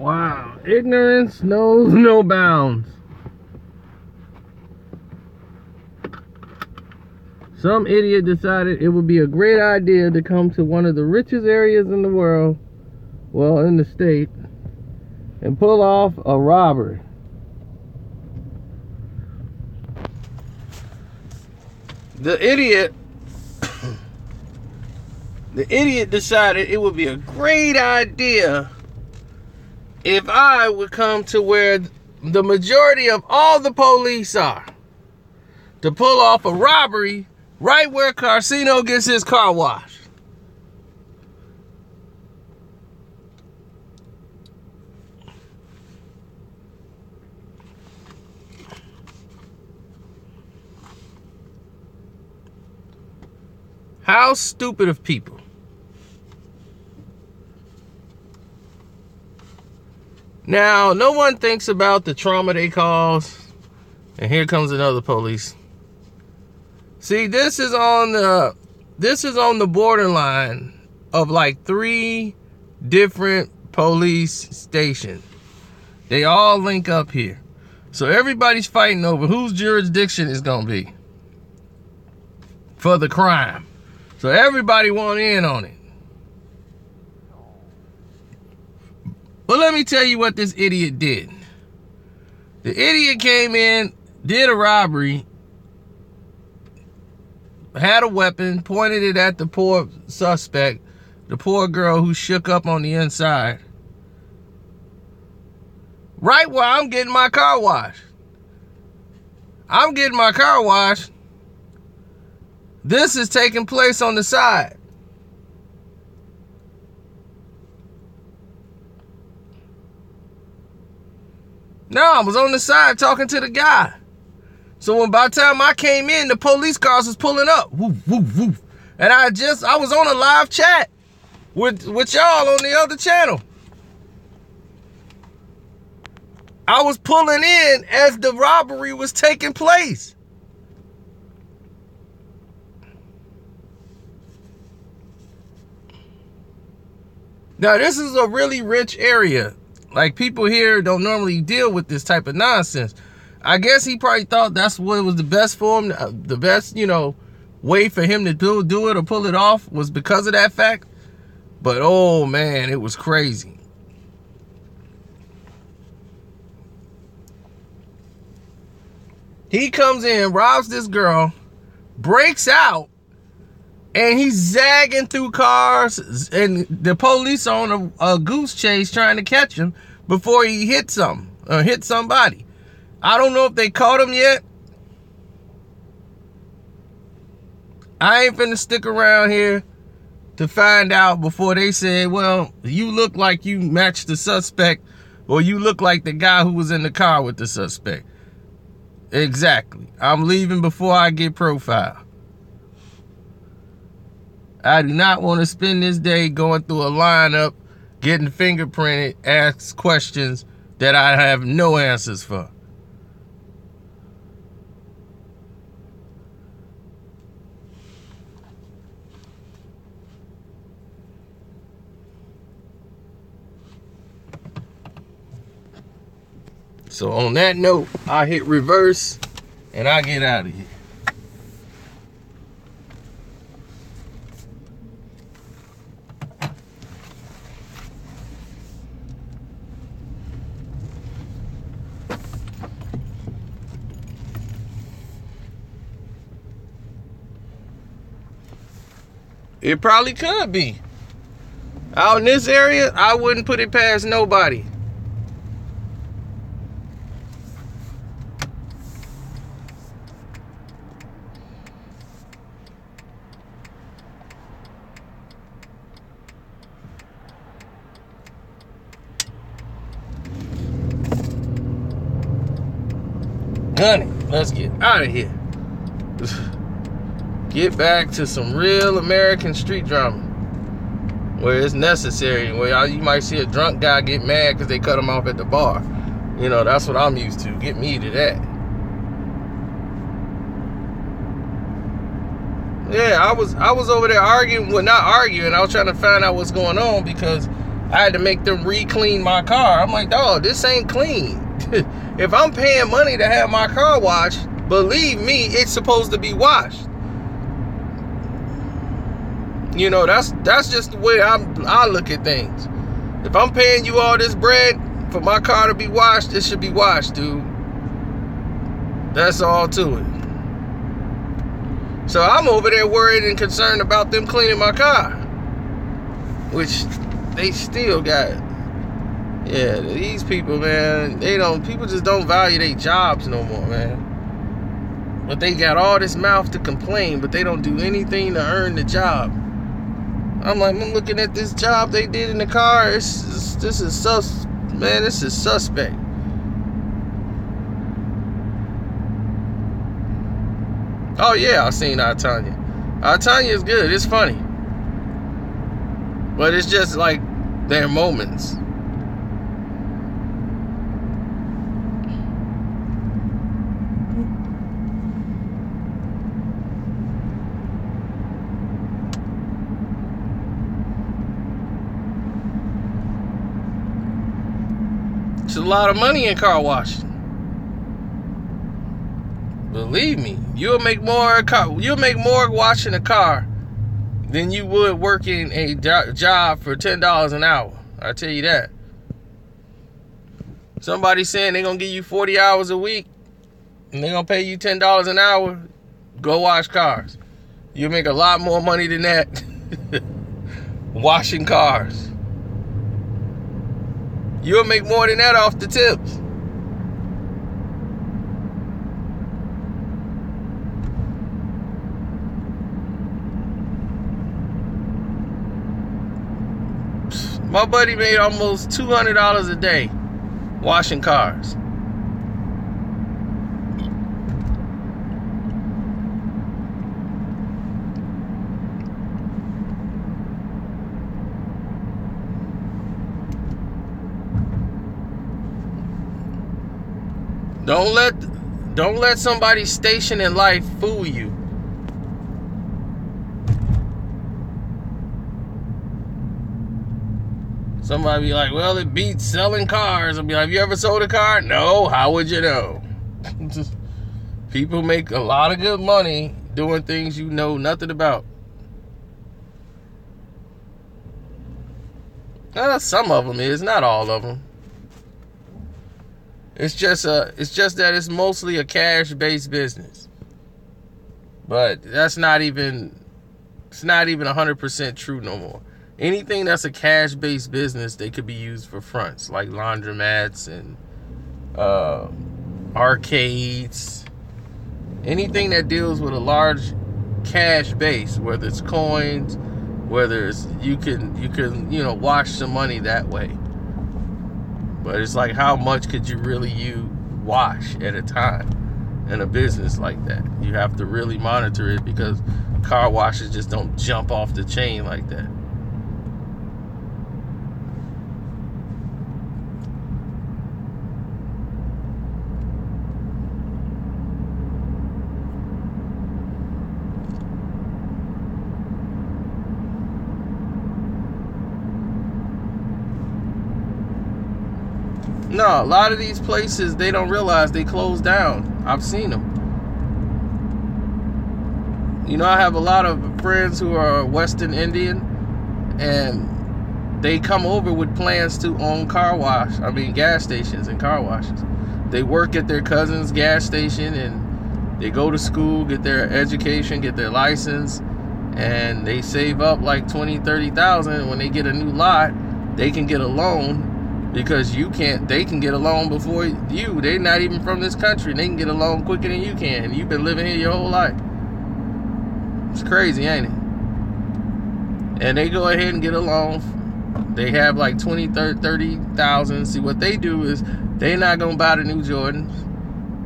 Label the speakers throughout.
Speaker 1: Wow, ignorance knows no bounds. Some idiot decided it would be a great idea to come to one of the richest areas in the world, well, in the state, and pull off a robbery. The idiot decided it would be a great idea if I would come to where the majority of all the police are, to pull off a robbery right where Carcino gets his car washed. How stupid of people. Now, no one thinks about the trauma they cause. And here comes another police. See, this is on the borderline of like 3 different police stations. They all link up here. So everybody's fighting over whose jurisdiction is going to be for the crime. So everybody want in on it. But let me tell you what this idiot did. The idiot came in, did a robbery, had a weapon, pointed it at the poor suspect, the poor girl who shook up on the inside, right where I'm getting my car washed. I'm getting my car washed. This is taking place on the side. No, I was on the side talking to the guy. So when by the time I came in, the police cars was pulling up. Woof, woof, woof. And I was on a live chat with y'all on the other channel. I was pulling in as the robbery was taking place. Now, this is a really rich area. Like, people here don't normally deal with this type of nonsense. I guess he probably thought that's what was the best for him, the best, way for him to do it or pull it off was because of that fact. But, oh, man, it was crazy. He comes in, robs this girl, breaks out, and he's zagging through cars, and the police on a goose chase trying to catch him before he hit somebody. I don't know if they caught him yet. I ain't finna stick around here to find out before they say, well, you look like you matched the suspect, or you look like the guy who was in the car with the suspect. Exactly. I'm leaving before I get profiled. I do not want to spend this day going through a lineup, getting fingerprinted, asked questions that I have no answers for. So on that note, I hit reverse and I get out of here. It probably could be. Out in this area, I wouldn't put it past nobody. Honey, let's get out of here. Get back to some real American street drama where it's necessary, where you might see a drunk guy get mad because they cut him off at the bar. That's what I'm used to. Get me to that. Yeah, I was over there arguing. Well, not arguing. I was trying to find out what's going on because I had to make them re-clean my car. I'm like, dog, this ain't clean. If I'm paying money to have my car washed, believe me, it's supposed to be washed. You know, that's just the way I look at things. If I'm paying you all this bread for my car to be washed, it should be washed, dude. That's all to it. So I'm over there worried and concerned about them cleaning my car, which they still got. Yeah, these people, man, people just don't value their jobs no more, man. But they got all this mouth to complain, but they don't do anything to earn the job. I'm looking at this job they did in the car. This is suspect. Oh yeah, I've seen Our Tanya. Our Tanya is good. It's funny, but it's just like their moments. There's a lot of money in car washing. Believe me, you'll make more washing a car than you would working a job for $10 an hour. I tell you that. Somebody saying they're gonna give you 40 hours a week and they're gonna pay you $10 an hour. Go wash cars. You'll make a lot more money than that washing cars. You'll make more than that off the tips. My buddy made almost $200 a day washing cars. Don't let somebody's station in life fool you. Somebody be like, well, it beats selling cars. I'll be like, have you ever sold a car? No, how would you know? People make a lot of good money doing things you know nothing about. Some of them is, not all of them. It's just that it's mostly a cash-based business. But it's not even 100% true no more. Anything that's a cash-based business, they could be used for fronts, like laundromats and arcades. Anything that deals with a large cash base, whether it's coins, whether it's you can wash some money that way. But it's like, how much could you really wash at a time in a business like that? You have to really monitor it, because car washes just don't jump off the chain like that. No, a lot of these places, they don't realize they closed down. I've seen them. You know, I have a lot of friends who are Western Indian, and they come over with plans to own gas stations and car washes. They work at their cousin's gas station, and they go to school, get their education, get their license, and they save up like $20,000-$30,000. When they get a new lot, they can get a loan. Because they can get a loan before you. They're not even from this country. They can get a loan quicker than you can. You've been living here your whole life. It's crazy, ain't it? And they go ahead and get a loan. They have like $20,000-$30,000. See, what they do is they're not going to buy the new Jordans.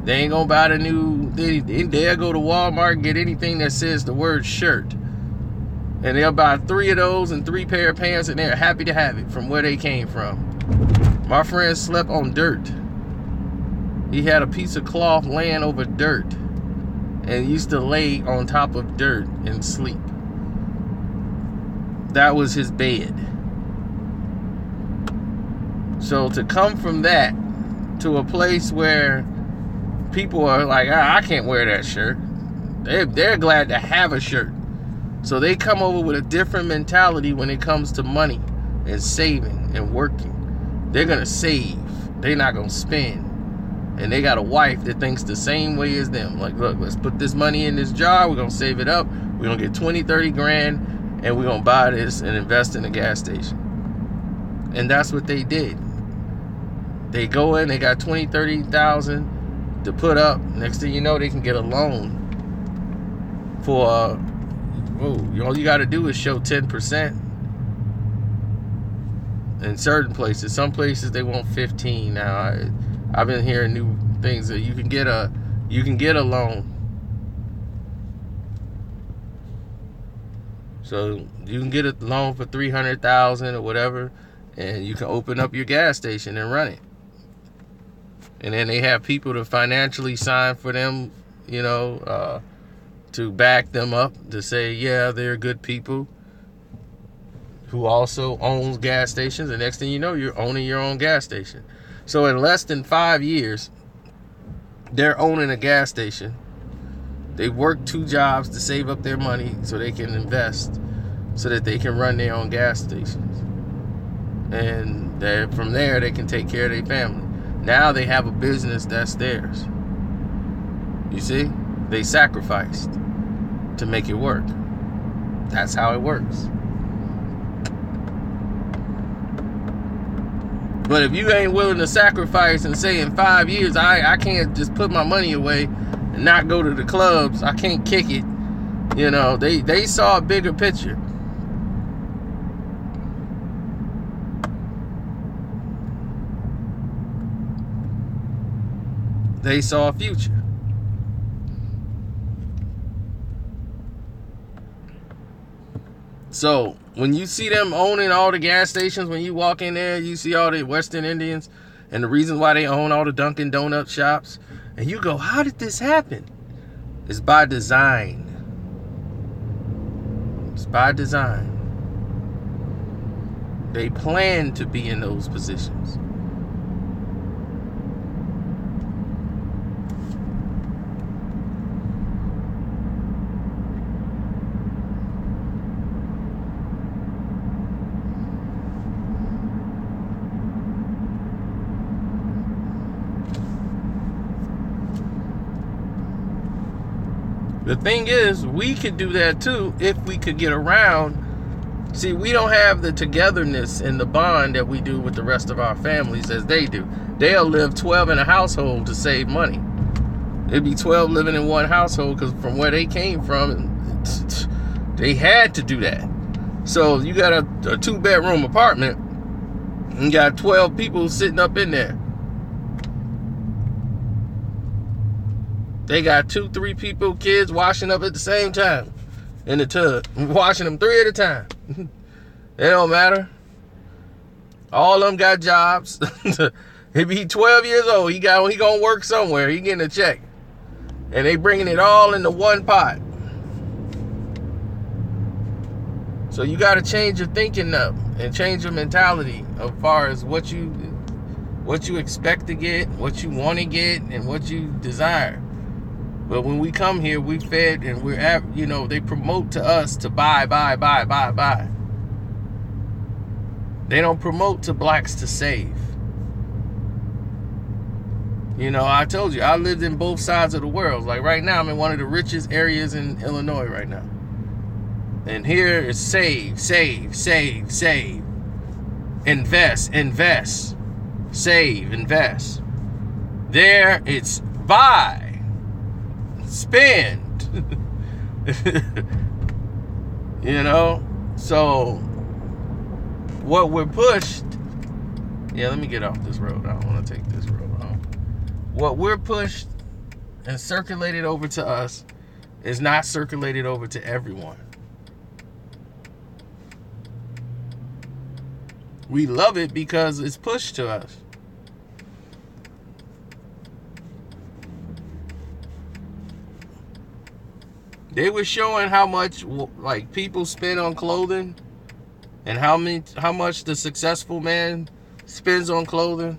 Speaker 1: They ain't going to buy the new... They'll go to Walmart and get anything that says the word shirt. And they'll buy 3 of those and 3 pair of pants, and they're happy to have it from where they came from. My friend slept on dirt. He had a piece of cloth laying over dirt and used to lay on top of dirt and sleep. That was his bed. So to come from that to a place where people are like, I can't wear that shirt. They're glad to have a shirt. So they come over with a different mentality when it comes to money and saving and working. They're going to save. They're not going to spend. And they got a wife that thinks the same way as them. Like, look, let's put this money in this jar. We're going to save it up. We're going to get 20, 30 grand. And we're going to buy this and invest in a gas station. And that's what they did. They go in, they got 20, 30,000 to put up. Next thing you know, they can get a loan for, all you got to do is show 10%. In certain places, some places they want 15 now. I've been hearing new things that you can get a loan. So you can get a loan for $300,000 or whatever, and you can open up your gas station and run it. And then they have people to financially sign for them, to back them up, to say, yeah, they're good people who also owns gas stations. And next thing you know, you're owning your own gas station. So in less than 5 years, they're owning a gas station. They work 2 jobs to save up their money so they can invest, so that they can run their own gas stations. And from there, they can take care of their family. Now they have a business that's theirs. You see? They sacrificed to make it work. That's how it works. But if you ain't willing to sacrifice and say in 5 years, I can't just put my money away and not go to the clubs, I can't kick it. They saw a bigger picture. They saw a future. So when you see them owning all the gas stations, when you walk in there, you see all the Western Indians and the reason why they own all the Dunkin' Donut shops, and you go, how did this happen? It's by design. It's by design. They plan to be in those positions. The thing is, we could do that too if we could get around. See, we don't have the togetherness and the bond that we do with the rest of our families as they do. They'll live 12 in a household to save money. It'd be 12 living in one household because from where they came from, they had to do that. So you got a 2-bedroom apartment and you got 12 people sitting up in there. They got 2, 3 people, kids washing up at the same time in the tub. Washing them 3 at a time. It don't matter. All of them got jobs. If he 12 years old, he gonna work somewhere. He getting a check. And they bringing it all into one pot. So you got to change your thinking up and change your mentality as far as what you expect to get, what you want to get, and what you desire. But when we come here, we fed and they promote to us to buy. They don't promote to blacks to save. I told you, I lived in both sides of the world. Like right now, I'm in one of the richest areas in Illinois right now. And here is save. Invest. Save, invest. There, it's buy. Spend. So what we're pushed, let me get off this road. I don't want to take this road home. What we're pushed and circulated over to us is not circulated over to everyone. We love it because it's pushed to us. They were showing how much people spend on clothing and how much the successful man spends on clothing.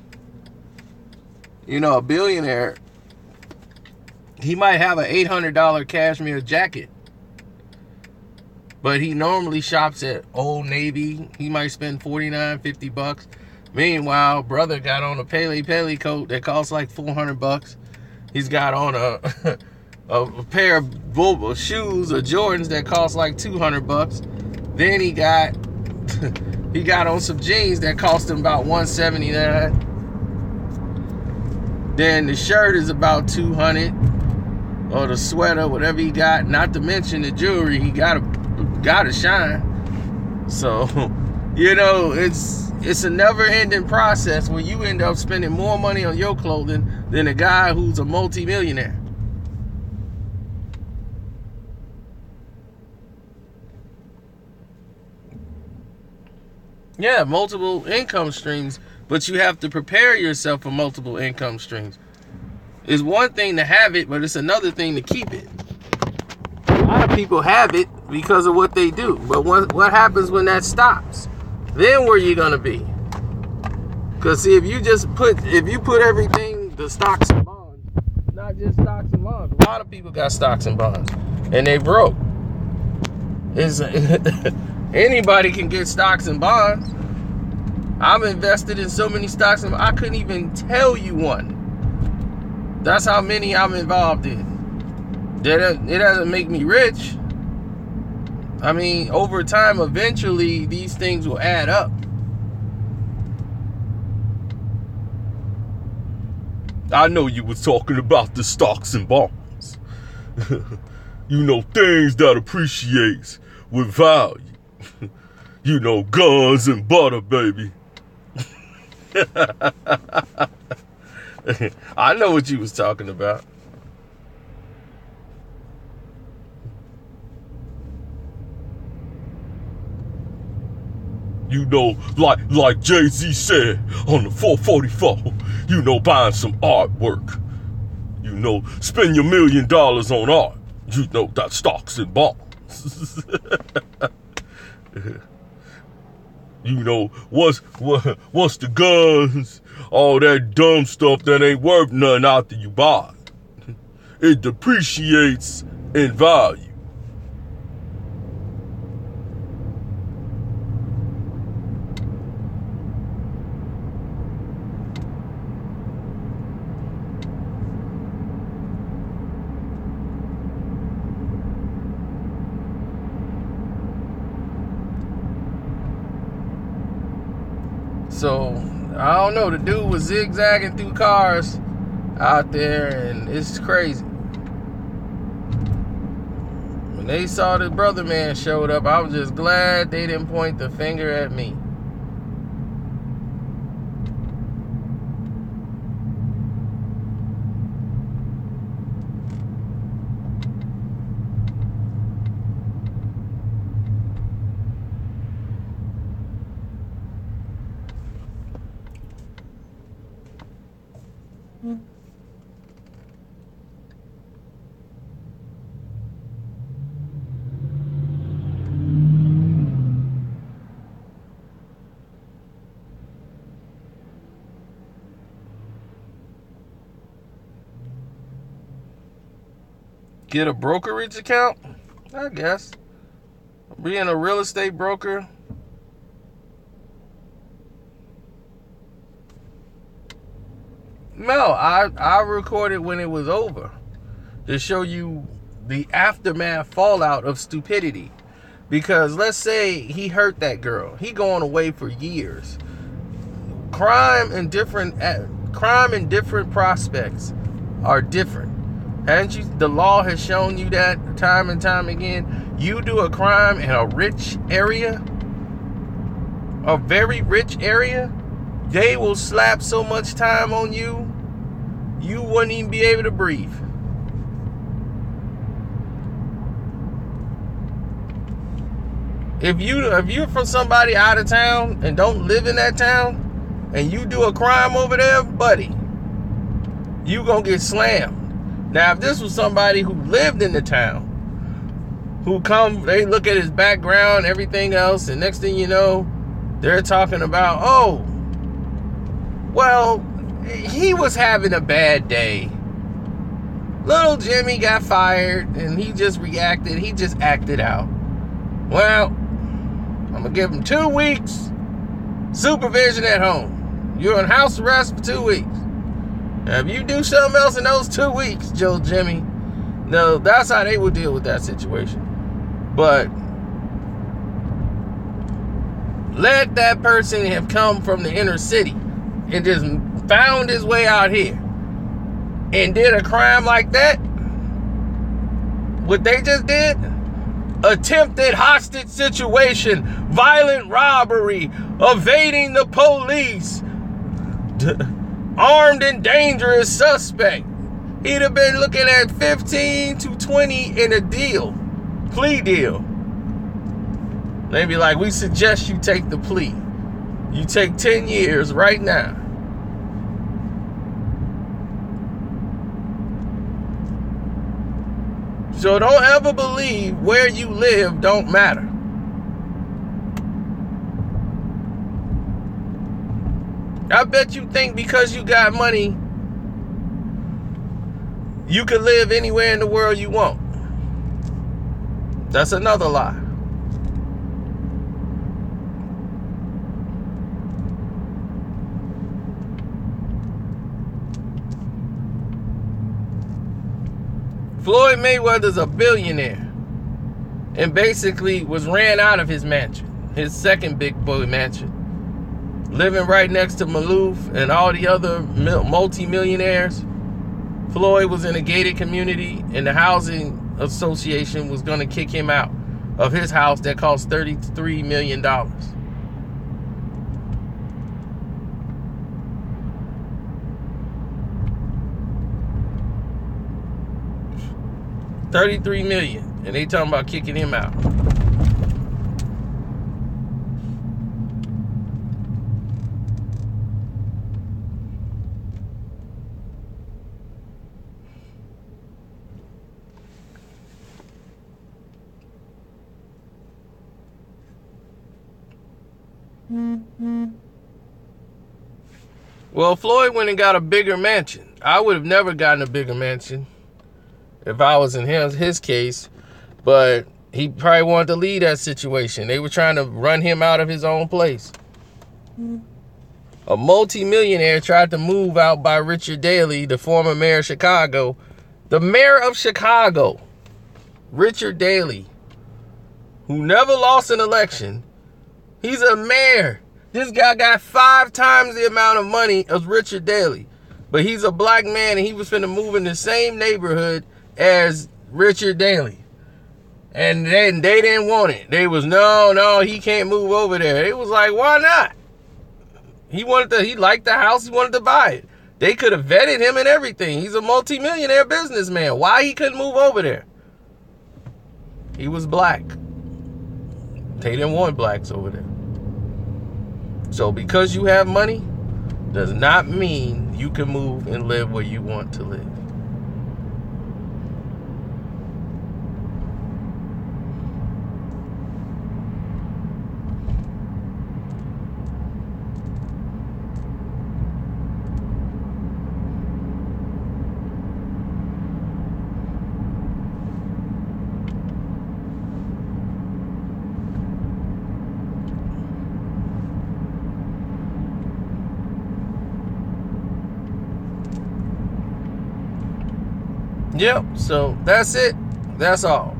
Speaker 1: You know, a billionaire, he might have an $800 cashmere jacket, but he normally shops at Old Navy. He might spend $49, $50. Meanwhile, brother got on a Pele coat that costs like $400. He's got on a pair of shoes or Jordans that cost like $200. Then he got he got on some jeans that cost him about $179. Then the shirt is about $200, or the sweater, whatever he got. Not to mention the jewelry, he gotta shine. So, you know, it's a never-ending process where you end up spending more money on your clothing than a guy who's a multi-millionaire. Yeah, multiple income streams, but you have to prepare yourself for multiple income streams. It's one thing to have it, but it's another thing to keep it. A lot of people have it because of what they do, but what happens when that stops? Then where you gonna be? Because see, if you put everything, the stocks and bonds, not just stocks and bonds. A lot of people got stocks and bonds, and they broke. Anybody can get stocks and bonds. I'm invested in so many stocks and I couldn't even tell you one. That's how many I'm involved in. It doesn't make me rich. I mean, over time, eventually, these things will add up.
Speaker 2: I know you was talking about the stocks and bonds. You know, things that appreciates with value. You know, guns and butter, baby.
Speaker 1: I know what you was talking about.
Speaker 2: You know, like Jay-Z said on the 444, you know, buying some artwork. You know, spend your $1 million on art. You know, that stocks and bonds. You know, what's the guns, all that dumb stuff that ain't worth nothing after you buy it. It depreciates in value.
Speaker 1: So, I don't know, the dude was zigzagging through cars out there, and it's crazy. When they saw the brother man showed up, I was just glad they didn't point the finger at me. Get a brokerage account, I guess. Being a real estate broker. No, I recorded when it was over to show you the aftermath fallout of stupidity. Because let's say he hurt that girl. He going away for years. Crime and different prospects are different. Haven't you? The law has shown you that time and time again. You do a crime in a rich area, a very rich area, they will slap so much time on you, you wouldn't even be able to breathe. If you're from somebody out of town and don't live in that town, and you do a crime over there, buddy, you gonna get slammed. Now, if this was somebody who lived in the town, they look at his background, everything else, and next thing you know, they're talking about, oh, Well, he was having a bad day. Little Jimmy got fired, and he just reacted. He just acted out. Well, I'm going to give him 2 weeks supervision at home. You're on house arrest for 2 weeks. Now, if you do something else in those 2 weeks, Jimmy, no, that's how they would deal with that situation. But let that person have come from the inner city and just found his way out here and did a crime like that. What they just did, attempted hostage situation, violent robbery, evading the police, armed and dangerous suspect. He'd have been looking at 15 to 20 in a plea deal. They'd be like, we suggest you take the plea. You take 10 years right now. So don't ever believe where you live don't matter. I bet you think because you got money, you can live anywhere in the world you want. That's another lie. Floyd Mayweather's a billionaire and basically was ran out of his mansion, his second big boy mansion, living right next to Maloof and all the other multi-millionaires. Floyd was in a gated community, and the housing association was going to kick him out of his house that cost $33 million. $33 million, and they talking about kicking him out. Well, Floyd went and got a bigger mansion. I would have never gotten a bigger mansion if I was in his case, but he probably wanted to leave that situation. They were trying to run him out of his own place. A multi-millionaire tried to move out by Richard Daley, the former mayor of Chicago. The mayor of Chicago, Richard Daley, who never lost an election. He's a mayor. This guy got 5 times the amount of money as Richard Daley. But he's a black man, and he was finna move in the same neighborhood as Richard Daley. And then they didn't want it. They was, no, he can't move over there. It was like, why not? He liked the house, he wanted to buy it. They could have vetted him and everything. He's a multi-millionaire businessman. Why he couldn't move over there? He was black. They didn't want blacks over there. So because you have money does not mean you can move and live where you want to live. Yep, so that's it. That's all.